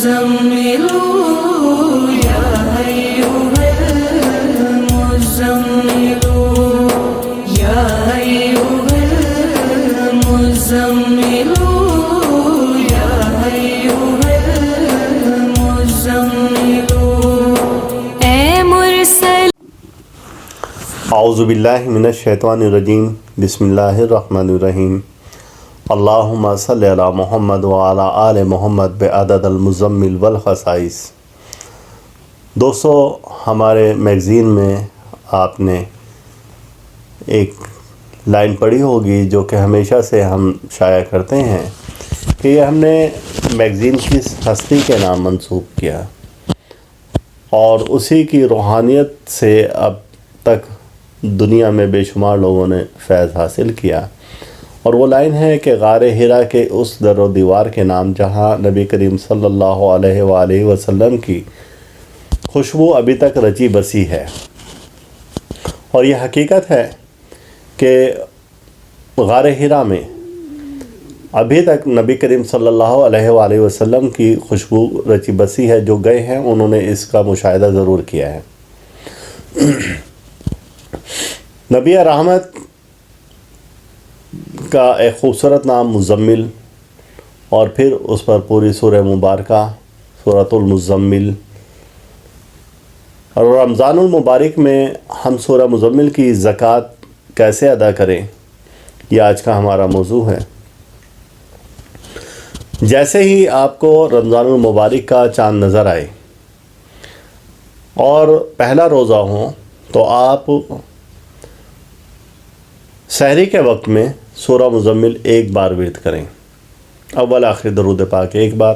المزمل يا أيها المزمل يا أيها المزمل يا أيها المزمل اے مرسل اعوذ باللہ من الشیطان الرجیم بسم اللہ الرحمن الرحیم اللہم صلی علی محمد وعلی آل محمد بعدد المزمل والخصائص۔ دوستو، ہمارے میگزین میں آپ نے ایک لائن پڑھی ہوگی جو کہ ہمیشہ سے ہم شائع کرتے ہیں کہ یہ ہم نے میگزین کی ہستی کے نام منسوب کیا اور اسی کی روحانیت سے اب تک دنیا میں بے شمار لوگوں نے فیض حاصل کیا، اور وہ لائن ہے کہ غار حرا کے اس در و دیوار کے نام جہاں نبی کریم صلی اللہ علیہ وآلہ وسلم کی خوشبو ابھی تک رچی بسی ہے۔ اور یہ حقیقت ہے کہ غار حرا میں ابھی تک نبی کریم صلی اللہ علیہ وآلہ وسلم کی خوشبو رچی بسی ہے۔ جو گئے ہیں انہوں نے اس کا مشاہدہ ضرور کیا ہے۔ نبی رحمت کا ایک خوبصورت نام مزمل، اور پھر اس پر پوری سورہ مبارکہ سورۃ المزمل۔ اور رمضان المبارک میں ہم سورہ مزمل کی زکوٰۃ کیسے ادا کریں، یہ آج کا ہمارا موضوع ہے۔ جیسے ہی آپ کو رمضان المبارک کا چاند نظر آئے اور پہلا روزہ ہو تو آپ سحری کے وقت میں سورہ مزمل ایک بار ورد کریں، اول آخر درود پاک ایک بار،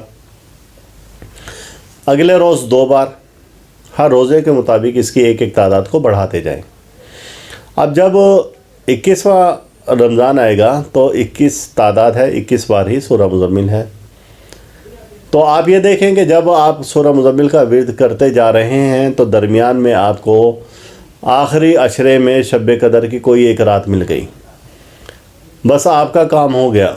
اگلے روز 2 بار، ہر روزے کے مطابق اس کی ایک تعداد کو بڑھاتے جائیں۔ اب جب 21واں رمضان آئے گا تو 21 تعداد ہے، 21 بار ہی سورہ مزمل ہے۔ تو آپ یہ دیکھیں کہ جب آپ سورہ مزمل کا ورد کرتے جا رہے ہیں تو درمیان میں آپ کو آخری عشرے میں شب قدر کی کوئی ایک رات مل گئی، بس آپ کا کام ہو گیا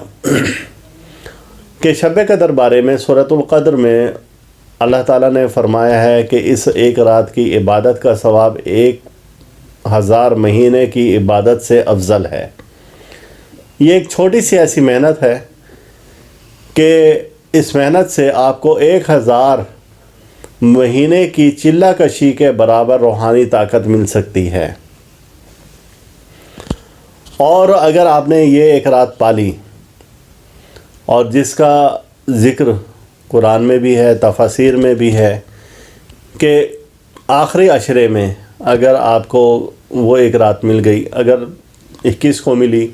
کہ شب قدر بارے میں سورۃ القدر میں اللہ تعالیٰ نے فرمایا ہے کہ اس ایک رات کی عبادت کا ثواب 1000 مہینے کی عبادت سے افضل ہے۔ یہ ایک چھوٹی سی ایسی محنت ہے کہ اس محنت سے آپ کو 1000 مہینے کی چلہ کشی کے برابر روحانی طاقت مل سکتی ہے۔ اور اگر آپ نے یہ ایک رات پالی، اور جس کا ذکر قرآن میں بھی ہے، تفاسیر میں بھی ہے، کہ آخری عشرے میں اگر آپ کو وہ ایک رات مل گئی، اگر 21 کو ملی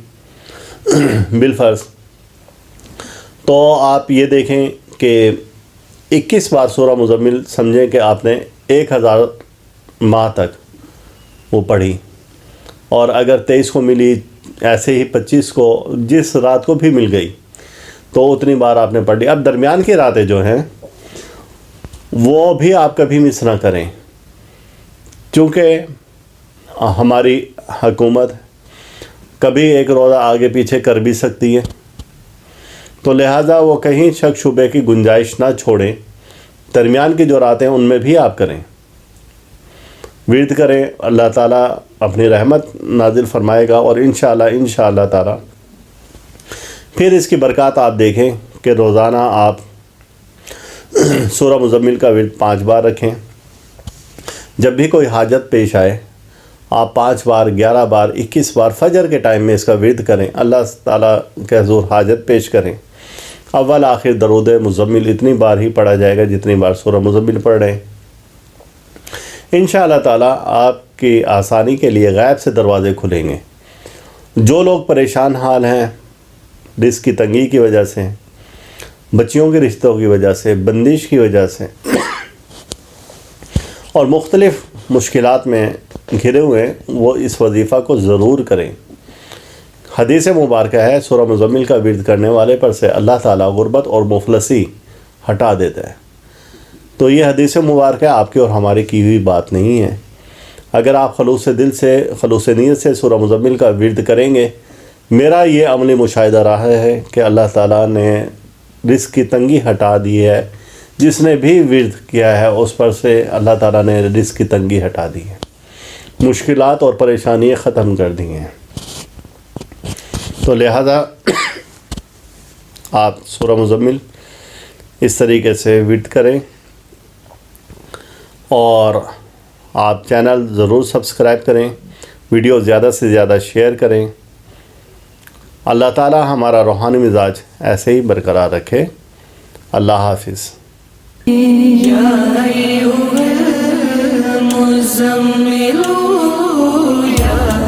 بالفرض، تو آپ یہ دیکھیں کہ 21 بار سورہ مزمل سمجھیں کہ آپ نے 1000 ماہ تک وہ پڑھی، اور اگر 23 کو ملی، ایسے ہی 25 کو، جس رات کو بھی مل گئی تو اتنی بار آپ نے پڑھ لی۔ اب درمیان کی راتیں جو ہیں وہ بھی آپ کبھی مس نہ کریں، چونکہ ہماری حکومت کبھی ایک روزہ آگے پیچھے کر بھی سکتی ہے، تو لہٰذا وہ کہیں شک شبے کی گنجائش نہ چھوڑیں۔ درمیان کی جو راتیں ان میں بھی آپ کریں، ورد کریں، اللہ تعالیٰ اپنی رحمت نازل فرمائے گا، اور انشاءاللہ تعالیٰ پھر اس کی برکات آپ دیکھیں کہ روزانہ آپ سورہ مزمل کا ورد 5 بار رکھیں۔ جب بھی کوئی حاجت پیش آئے آپ 5 بار، 11 بار، 21 بار فجر کے ٹائم میں اس کا ورد کریں، اللہ تعالیٰ کے حضور حاجت پیش کریں۔ اول آخر درود مزمل اتنی بار ہی پڑھا جائے گا جتنی بار سورہ مزمل پڑھ رہے ہیں۔ انشاءاللہ تعالیٰ آپ کی آسانی کے لیے غیب سے دروازے کھلیں گے۔ جو لوگ پریشان حال ہیں رزق کی تنگی کی وجہ سے، بچیوں کے رشتوں کی وجہ سے، بندش کی وجہ سے، اور مختلف مشکلات میں گھرے ہوئے، وہ اس وظیفہ کو ضرور کریں۔ حدیث مبارکہ ہے سورہ مزمل کا ورد کرنے والے پر سے اللہ تعالیٰ غربت اور مفلسی ہٹا دیتا ہے۔ تو یہ حدیث مبارکہ آپ کی اور ہماری کی ہوئی بات نہیں ہے۔ اگر آپ خلوص دل سے، خلوص نیت سے سورہ مزمل کا ورد کریں گے، میرا یہ عملی مشاہدہ رہا ہے کہ اللہ تعالیٰ نے رزق کی تنگی ہٹا دی ہے، جس نے بھی ورد کیا ہے اس پر سے اللہ تعالیٰ نے رزق کی تنگی ہٹا دی ہے، مشکلات اور پریشانیاں ختم کر دی ہیں۔ تو لہذا آپ سورہ مزمل اس طریقے سے ورد کریں، اور آپ چینل ضرور سبسکرائب کریں، ویڈیو زیادہ سے زیادہ شیئر کریں۔ اللہ تعالی ہمارا روحانی مزاج ایسے ہی برقرار رکھے۔ اللہ حافظ۔ يا أيها المزمل يا